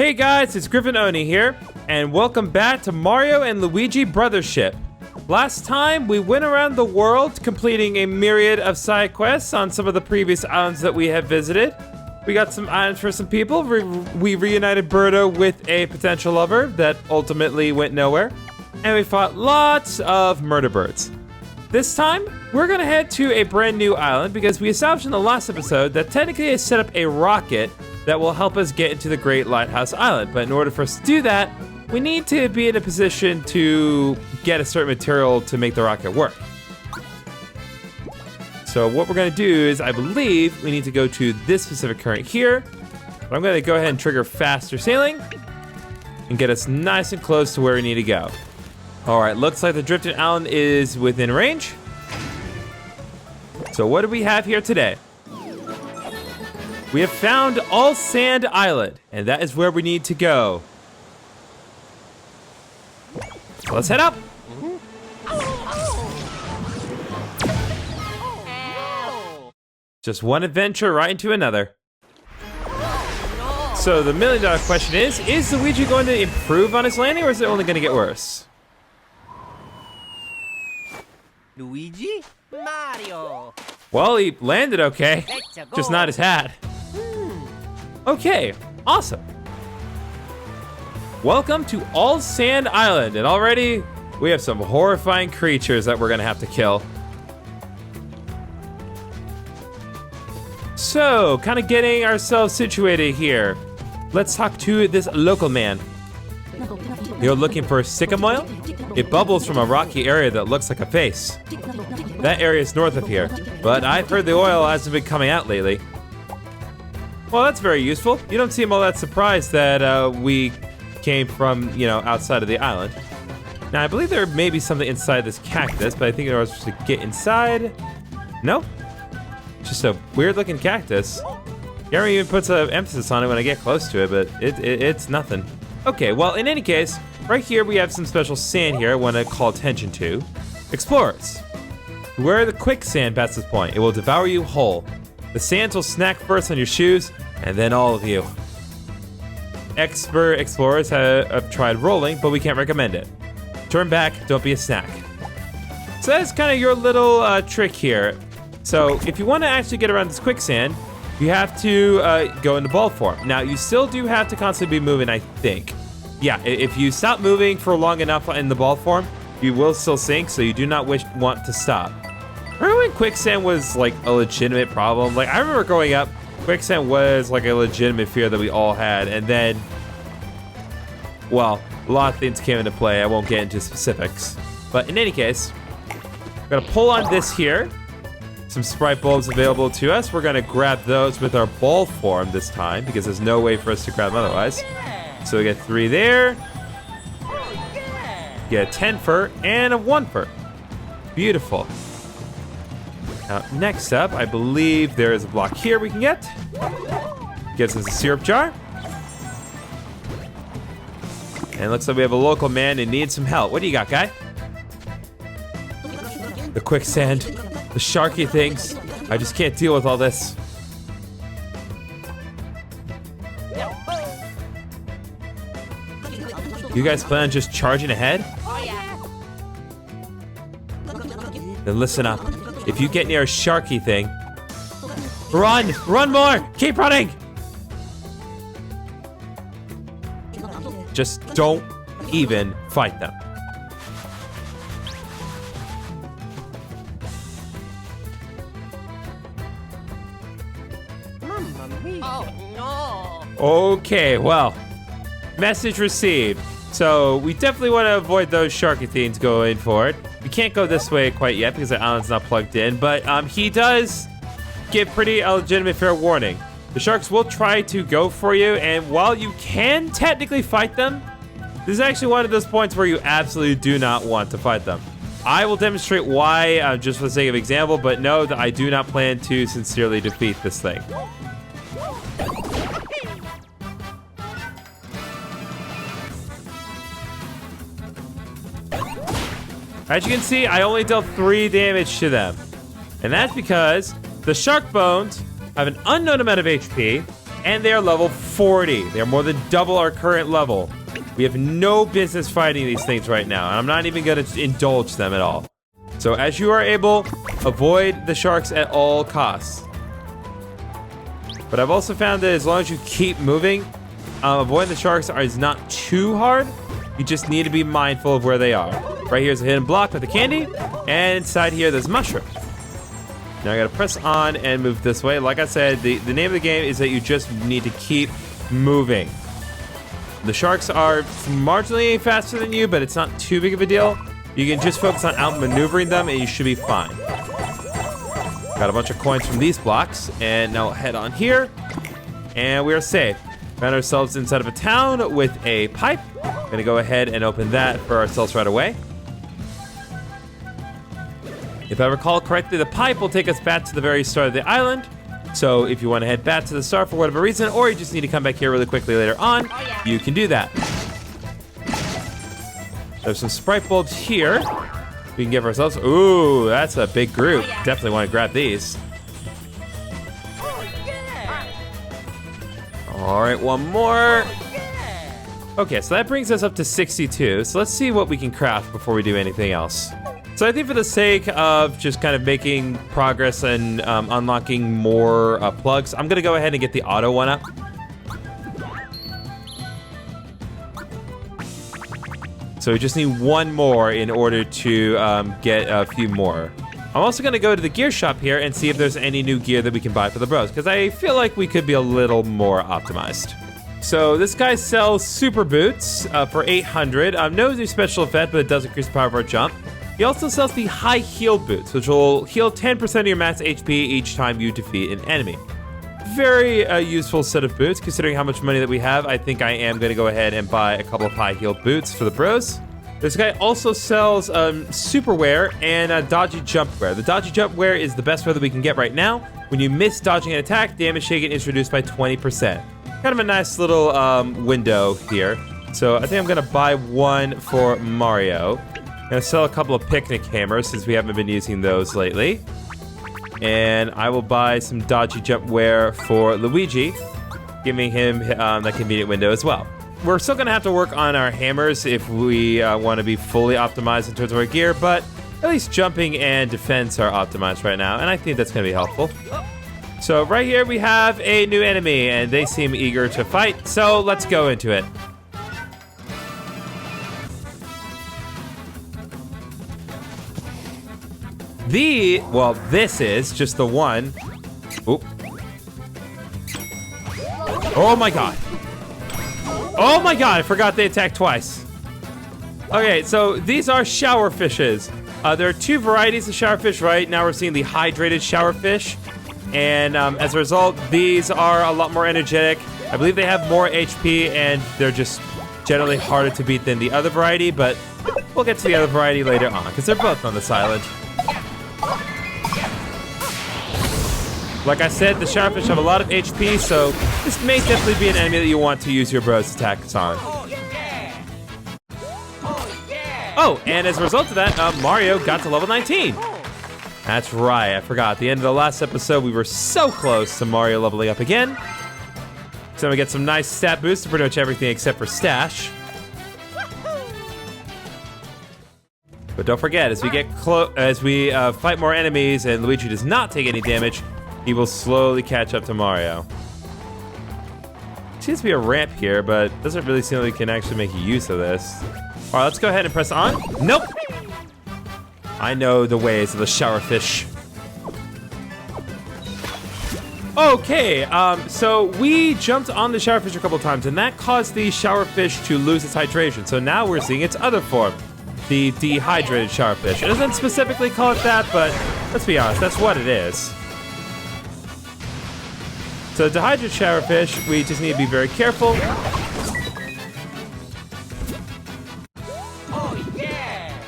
Hey guys, it's GriffinOni here, and welcome back to Mario and Luigi Brothership. Last time, we went around the world completing a myriad of side quests on some of the previous islands that we have visited. We got some items for some people. We reunited Birdo with a potential lover that ultimately went nowhere. And we fought lots of murder birds. This time, we're gonna head to a brand new island because we established in the last episode that technically I set up a rocket that will help us get into the Great Lighthouse Island. But in order for us to do that, we need to be in a position to get a certain material to make the rocket work. So what we're gonna do is, I believe we need to go to this specific current here. But I'm gonna go ahead and trigger faster sailing and get us nice and close to where we need to go. All right, looks like the drifting island is within range. So what do we have here today? We have found All Sand Island, and that is where we need to go. So let's head up. Just one adventure right into another. So the million-dollar question is Luigi going to improve on his landing, or is it only going to get worse? Luigi? Mario! Well, he landed okay, just not his hat. Okay, awesome. Welcome to All Sand Island, and already we have some horrifying creatures that we're gonna have to kill. So, kind of getting ourselves situated here. Let's talk to this local man. You're looking for Stickem-Oil? It bubbles from a rocky area that looks like a face. That area is north of here, but I've heard the oil hasn't been coming out lately. Well, that's very useful. You don't seem all that surprised that we came from, outside of the island. Now, I believe there may be something inside this cactus, but I think in order to get inside... Nope. Just a weird-looking cactus. Gary even puts an emphasis on it when I get close to it, but it's nothing. Okay, well, in any case, right here we have some special sand here I want to call attention to. Explorers. Beware the quicksand past this point. It will devour you whole. The sands will snack first on your shoes, and then all of you. Expert explorers have tried rolling, but we can't recommend it. Turn back, don't be a snack. So that's kind of your little trick here. So if you want to actually get around this quicksand, you have to go into ball form. Now, you still do have to constantly be moving, I think. Yeah, if you stop moving for long enough in the ball form, you will still sink, so you do not want to stop. Remember when quicksand was like a legitimate problem? Like, I remember growing up, quicksand was like a legitimate fear that we all had, and then, well, a lot of things came into play. I won't get into specifics. But in any case, we're gonna pull on this here. Some Sprite bulbs available to us. We're gonna grab those with our ball form this time, because there's no way for us to grab them otherwise. So we get 3 there. Get a 10 fur and a 1 fur. Beautiful. Now, next up, I believe there is a block here we can get. Gives us a syrup jar. And it looks like we have a local man who needs some help. What do you got, guy? The quicksand, the sharky things. I just can't deal with all this. You guys plan on just charging ahead? Then listen up. If you get near a sharky thing, run! Run more! Keep running! Just don't even fight them. Okay, well, message received. So we definitely want to avoid those sharky things going forward. We can't go this way quite yet because the island's not plugged in, but he does give pretty legitimate fair warning. The sharks will try to go for you, and while you can technically fight them, this is actually one of those points where you absolutely do not want to fight them. I will demonstrate why, just for the sake of example, but know that I do not plan to sincerely defeat this thing. As you can see, I only dealt 3 damage to them. And that's because the shark bones have an unknown amount of HP, and they are level 4. 40. They are more than double our current level. We have no business fighting these things right now, and I'm not even going to indulge them at all. So as you are able, avoid the sharks at all costs. But I've also found that as long as you keep moving, avoiding the sharks is not too hard. You just need to be mindful of where they are. Right here is a hidden block with the candy, and inside here there's mushroom. Now I gotta press on and move this way. Like I said, the name of the game is that you just need to keep moving. The sharks are marginally faster than you, but it's not too big of a deal. You can just focus on outmaneuvering them and you should be fine. Got a bunch of coins from these blocks, and now head on here, and we are safe. Found ourselves inside of a town with a pipe. Gonna go ahead and open that for ourselves right away. If I recall correctly, the pipe will take us back to the very start of the island. So if you want to head back to the start for whatever reason, or you just need to come back here really quickly later on, you can do that. There's some Sprite bulbs here. We can give ourselves, ooh, that's a big group. Definitely want to grab these. All right, one more. Okay, so that brings us up to 62. So let's see what we can craft before we do anything else. So I think for the sake of just kind of making progress and unlocking more plugs, I'm gonna go ahead and get the auto one up. So we just need one more in order to get a few more. I'm also gonna go to the gear shop here and see if there's any new gear that we can buy for the bros, because I feel like we could be a little more optimized. So this guy sells super boots for 800. No new special effect, but it does increase the power of our jump. He also sells the high heal boots, which will heal 10% of your max HP each time you defeat an enemy. Very useful set of boots, considering how much money that we have. I think I am going to go ahead and buy a couple of high heel boots for the bros. This guy also sells super wear and dodgy jump wear. The dodgy jump wear is the best wear that we can get right now. When you miss dodging an attack, damage taken is reduced by 20%. Kind of a nice little window here. So I think I'm going to buy one for Mario. I'm gonna sell a couple of picnic hammers since we haven't been using those lately. And I will buy some dodgy jump wear for Luigi, giving him that convenient window as well. We're still gonna have to work on our hammers if we want to be fully optimized in terms of our gear, but at least jumping and defense are optimized right now, and I think that's gonna be helpful. So right here we have a new enemy, and they seem eager to fight, so let's go into it. Well, this is just the one. Oop. Oh my god. Oh my god, I forgot they attacked twice. Okay, so these are shower fishes. There are two varieties of shower fish, right? Now we're seeing the hydrated shower fish. And as a result, these are a lot more energetic. I believe they have more HP, and they're just generally harder to beat than the other variety, but we'll get to the other variety later on, because they're both on this island. Like I said, the showerfish have a lot of HP, so this may definitely be an enemy that you want to use your bros attacks on. Oh, and as a result of that, Mario got to level 19. That's right, I forgot. At the end of the last episode, we were so close to Mario leveling up again. So we get some nice stat boosts to pretty much everything except for Stash. But don't forget, as we get fight more enemies and Luigi does not take any damage, he will slowly catch up to Mario. Seems to be a ramp here, but it doesn't really seem like we can actually make use of this. All right, let's go ahead and press on. Nope. I know the ways of the showerfish. Okay, so we jumped on the showerfish a couple times, and that caused the showerfish to lose its hydration. So now we're seeing its other form, the dehydrated showerfish. It doesn't specifically call it that, but let's be honest, that's what it is. So dehydrated showerfish, we just need to be very careful. Oh yeah!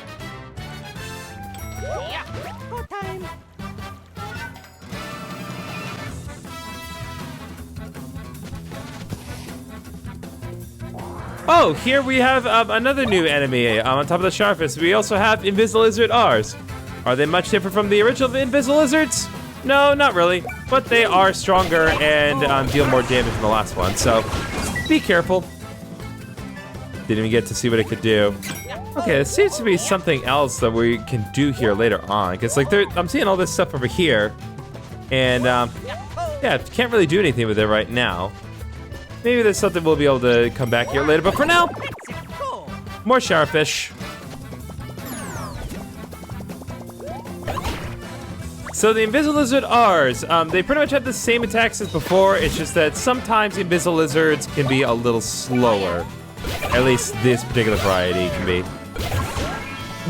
Yeah, go time. Oh, here we have another new enemy on top of the showerfish. We also have Invisilizard R's. Are they much different from the original Invisilizards? No, not really. But they are stronger and deal more damage than the last one. So be careful. Didn't even get to see what it could do. Okay, there seems to be something else that we can do here later on. Because like I'm seeing all this stuff over here. And yeah, can't really do anything with it right now. Maybe there's something we'll be able to come back here later. But for now, more showerfish. So the Invisilizard R's, they pretty much have the same attacks as before. It's just that sometimes the Invisilizards can be a little slower. At least this particular variety can be.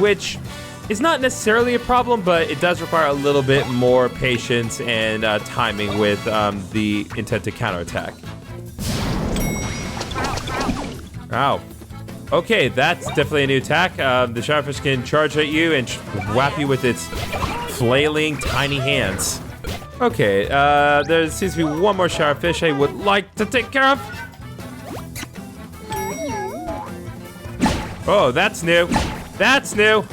Which is not necessarily a problem, but it does require a little bit more patience and timing with the intent to counterattack. Ow. Okay, that's definitely a new attack. The showerfish can charge at you and whap you with its flailing tiny hands. Okay, there seems to be one more showerfish I would like to take care of. Oh, that's new. That's new.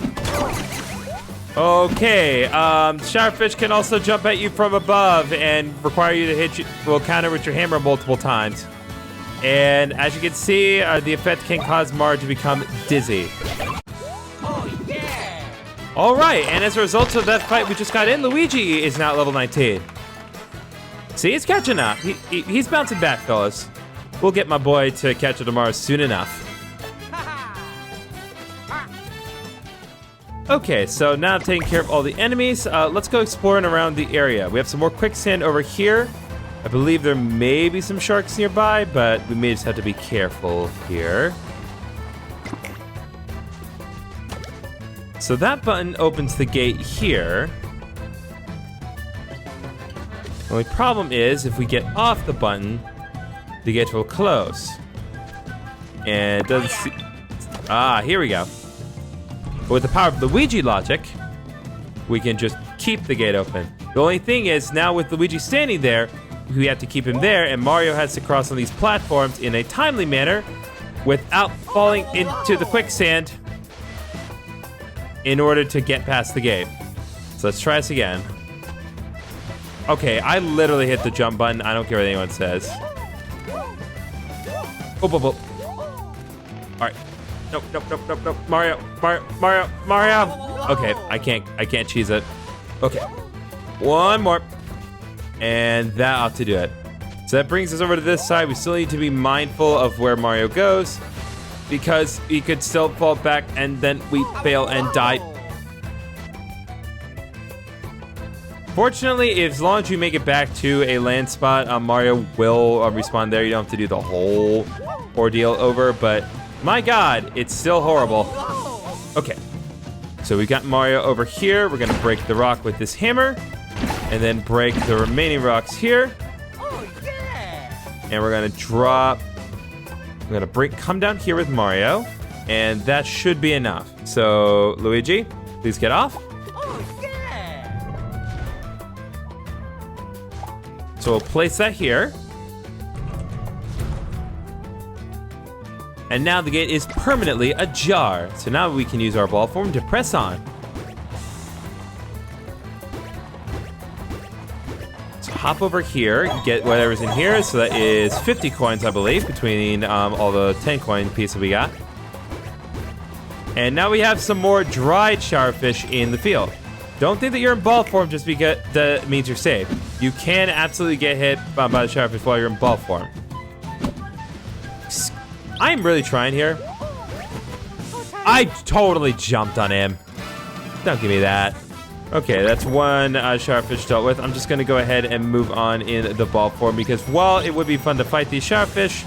Okay, showerfish can also jump at you from above and require you to hit you, well, counter with your hammer multiple times. And as you can see, the effect can cause Mario to become dizzy. Oh, yeah. All right, and as a result of that fight we just got in, Luigi is now at level 19. See, he's catching up. He's bouncing back, fellas. We'll get my boy to catch up tomorrow soon enough. Okay, so now I've taken care of all the enemies. Let's go exploring around the area. We have some more quicksand over here. I believe there may be some sharks nearby, but we may just have to be careful here. So that button opens the gate here. The only problem is if we get off the button, the gate will close. And it doesn't see... Ah, here we go. But with the power of Luigi logic, we can just keep the gate open. The only thing is, now with Luigi standing there, we have to keep him there, and Mario has to cross on these platforms in a timely manner without falling into the quicksand in order to get past the gate. So let's try this again. Okay, I literally hit the jump button. I don't care what anyone says. Oh, oh, oh. All right. Nope, nope, nope, nope, nope. Mario. Okay, I can't cheese it. Okay, one more. And that ought to do it. So that brings us over to this side. We still need to be mindful of where Mario goes, because he could still fall back and then we fail and die. Fortunately, as long as you make it back to a land spot, Mario will respawn there. You don't have to do the whole ordeal over, but my God, it's still horrible. Okay, so we got Mario over here. We're gonna break the rock with this hammer, and then break the remaining rocks here. Oh, yeah. And we're gonna drop. We're gonna come down here with Mario, and that should be enough. So Luigi, please get off. Oh, yeah. So we'll place that here. And now the gate is permanently ajar. So now we can use our ball form to press on. So hop over here, get whatever's in here. So that is 50 coins, I believe, between all the 10 coin pieces we got. And now we have some more dried showerfish in the field. Don't think that you're in ball form just because that means you're safe. You can absolutely get hit by the showerfish while you're in ball form. I'm really trying here. I totally jumped on him. Don't give me that. Okay, that's one showerfish dealt with. I'm just gonna go ahead and move on in the ball form, because while it would be fun to fight these showerfish,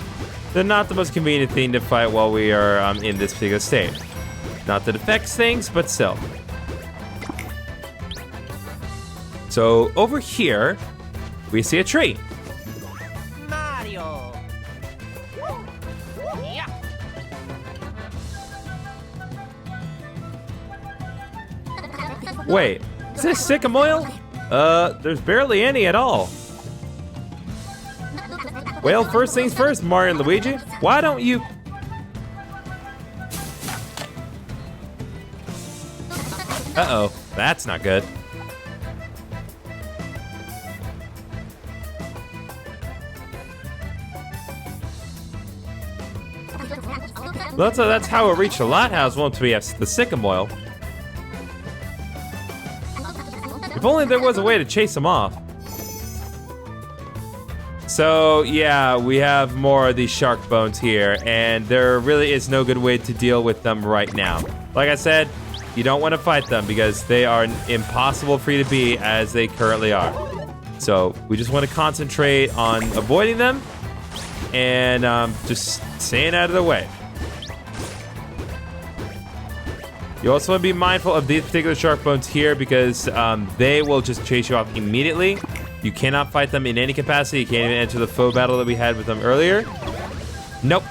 they're not the most convenient thing to fight while we are in this particular state. Not that it affects things, but still. So over here, we see a tree. Mario. Yeah. Wait, is this Stickem-Oil? There's barely any at all. Well, first things first, Mario and Luigi. Why don't you... Uh-oh, that's not good. Well, that's how it reached the lighthouse once we have the Stickem-Oil. If only there was a way to chase them off. So, yeah, we have more of these shark bones here, and there really is no good way to deal with them right now. Like I said, you don't want to fight them because they are impossible for you to beat as they currently are. So, we just want to concentrate on avoiding them and just staying out of the way. You also want to be mindful of these particular shark bones here because they will just chase you off immediately. You cannot fight them in any capacity. You can't even enter the foe battle that we had with them earlier. Nope.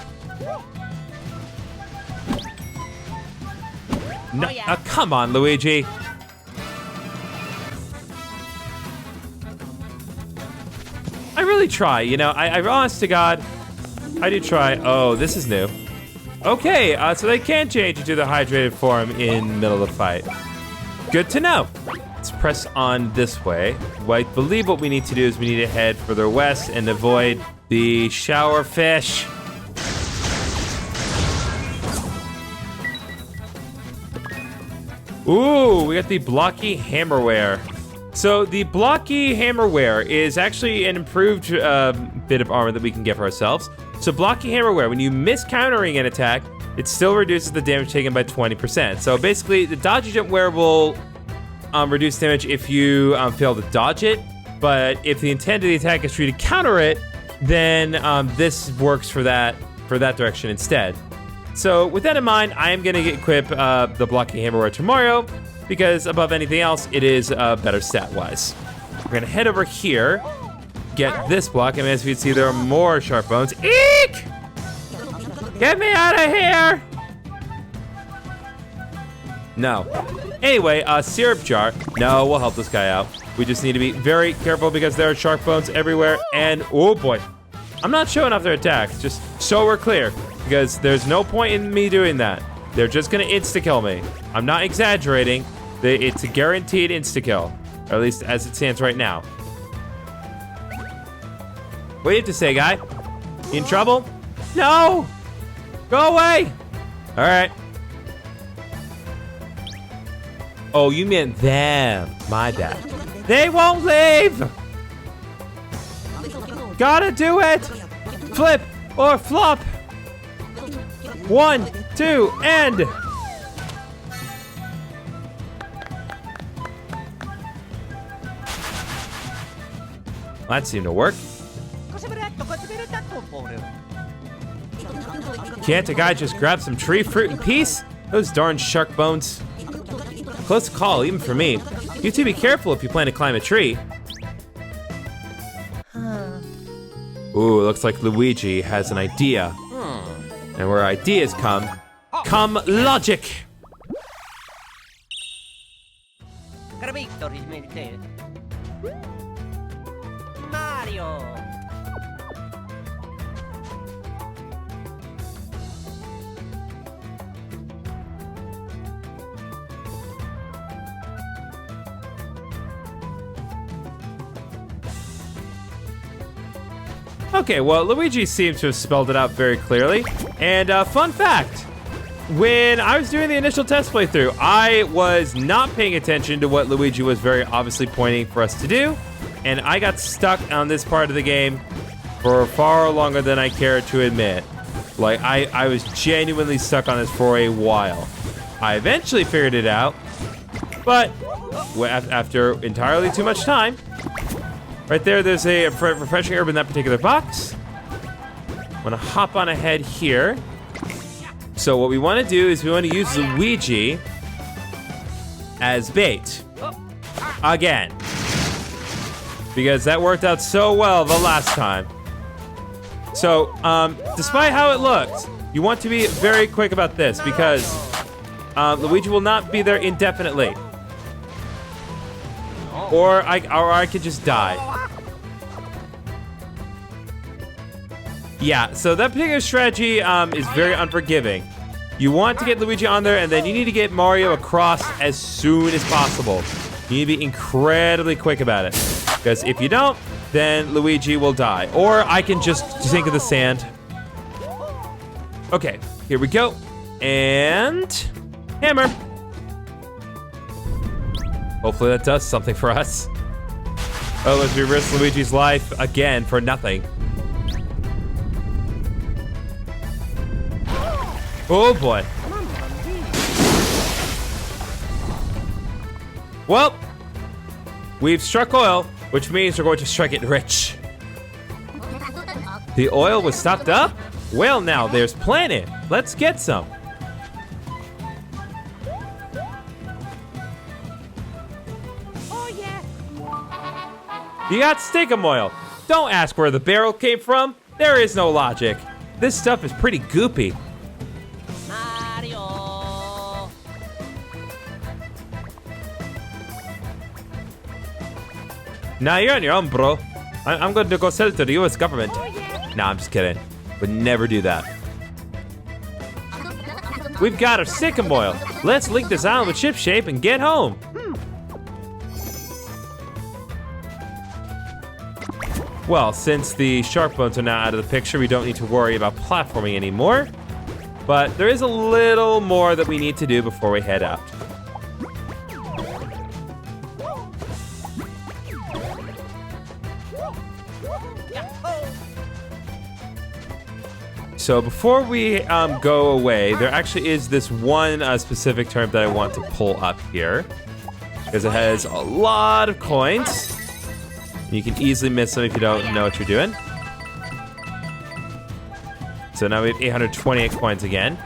No, come on, Luigi. I really try, you know, I honest to God, I do try. Oh, this is new. Okay, so they can change into the hydrated form in the middle of the fight. Good to know. Let's press on this way. I believe what we need to do is we need to head further west and avoid the shower fish. Ooh, we got the blocky hammerware. So the blocky hammerware is actually an improved bit of armor that we can get for ourselves. So blocky hammerware, when you miss countering an attack, it still reduces the damage taken by 20%. So basically, the dodgy jump wear will reduce damage if you fail to dodge it. But if the intent of the attack is for you to counter it, then this works for that direction instead. So with that in mind, I am going to equip the blocky hammerware to Mario because above anything else, it is better stat-wise. We're going to head over here, get this block, and as you can see, there are more sharp bones. Eek! Get me out of here! No. Anyway, syrup jar. No, we'll help this guy out. We just need to be very careful because there are shark bones everywhere. And, oh boy. I'm not showing off their attacks, just so we're clear. Because there's no point in me doing that. They're just gonna insta-kill me. I'm not exaggerating. It's a guaranteed insta-kill. Or at least as it stands right now. What do you have to say, guy? You in trouble? No! Go away! Alright. Oh, you meant them. My bad. They won't leave! Gotta do it! Flip or flop! 1, 2, and... That seemed to work. Can't a guy just grab some tree fruit in peace? Those darn shark bones. Close call, even for me. You two be careful if you plan to climb a tree. Ooh, looks like Luigi has an idea. And where ideas come logic. Mario. Okay, well, Luigi seems to have spelled it out very clearly. And fun fact, when I was doing the initial test playthrough, I was not paying attention to what Luigi was very obviously pointing for us to do. And I got stuck on this part of the game for far longer than I care to admit. Like, I was genuinely stuck on this for a while. I eventually figured it out, but after entirely too much time. Right there's a refreshing herb in that particular box. I'm gonna hop on ahead here. So what we want to do is we want to use Luigi as bait. Again. Because that worked out so well the last time. So, despite how it looked, you want to be very quick about this because Luigi will not be there indefinitely. Or I could just die. Yeah, so that particular strategy is very unforgiving. You want to get Luigi on there, and then you need to get Mario across as soon as possible. You need to be incredibly quick about it. Because if you don't, then Luigi will die. Or I can just sink in the sand. Okay, here we go. And hammer. Hopefully that does something for us. Oh, let's risk Luigi's life again for nothing. Oh boy. Well, we've struck oil, which means we're going to strike it rich. The oil was stopped up? Well, now there's planet. Let's get some. You got Stickem-Oil. Don't ask where the barrel came from. There is no logic. This stuff is pretty goopy. Mario. Nah, you're on your own, bro. I'm going to go sell it to the U.S. government. Nah, I'm just kidding. Would never do that. We've got our Stickem-Oil. Let's link this island with ship shape and get home. Well, since the shark bones are now out of the picture, we don't need to worry about platforming anymore. But there is a little more that we need to do before we head out. So before we go away, there actually is this one specific term that I want to pull up here, because it has a lot of coins. You can easily miss them if you don't know what you're doing. So now we have 828 coins again.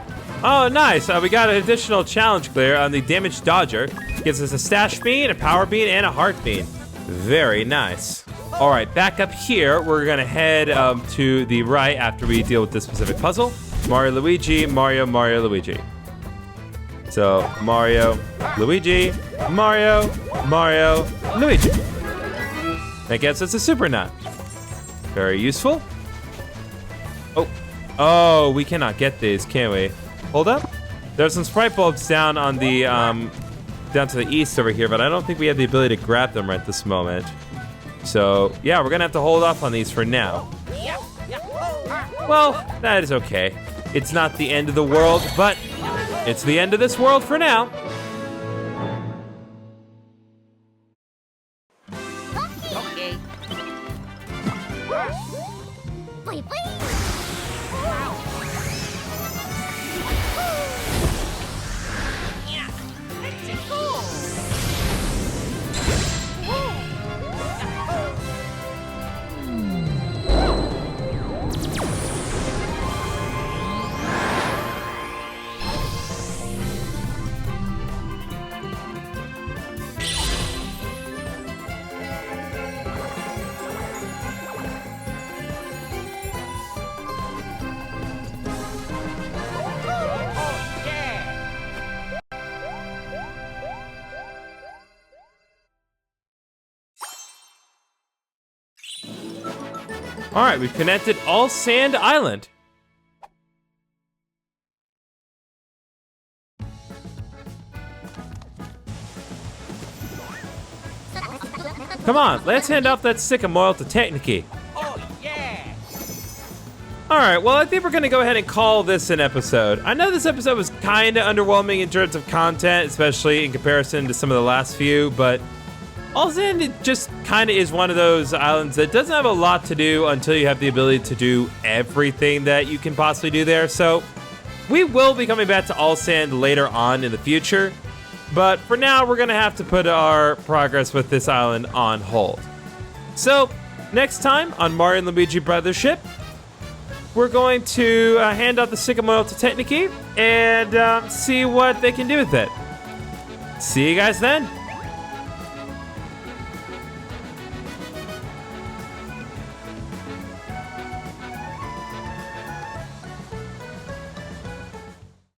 Oh, nice. We got an additional challenge clear on the damage dodger. Gives us a stash bean, a power bean, and a heart bean. Very nice. All right, back up here. We're going to head to the right after we deal with this specific puzzle. Mario, Luigi, Mario, Mario, Luigi. So Mario, Luigi, Mario, Mario, Luigi. That gets us a super nut. Very useful. Oh, we cannot get these, can we? Hold up. There's some sprite bulbs down on the down to the east over here, but I don't think we have the ability to grab them right this moment. So yeah, we're gonna have to hold off on these for now. Well, that is okay. It's not the end of the world, but it's the end of this world for now. All right, we've connected all Sand Island. Come on, let's hand off that Stickem-Oil to Technique. Oh, yeah. All right, well, I think we're gonna go ahead and call this an episode. I know this episode was kind of underwhelming in terms of content, especially in comparison to some of the last few, but All Sand, it just kind of is one of those islands that doesn't have a lot to do until you have the ability to do everything that you can possibly do there. So we will be coming back to All Sand later on in the future. But for now, we're going to have to put our progress with this island on hold. So next time on Mario and Luigi Brothership, we're going to hand out the Stickem-Oil to Technique and see what they can do with it. See you guys then.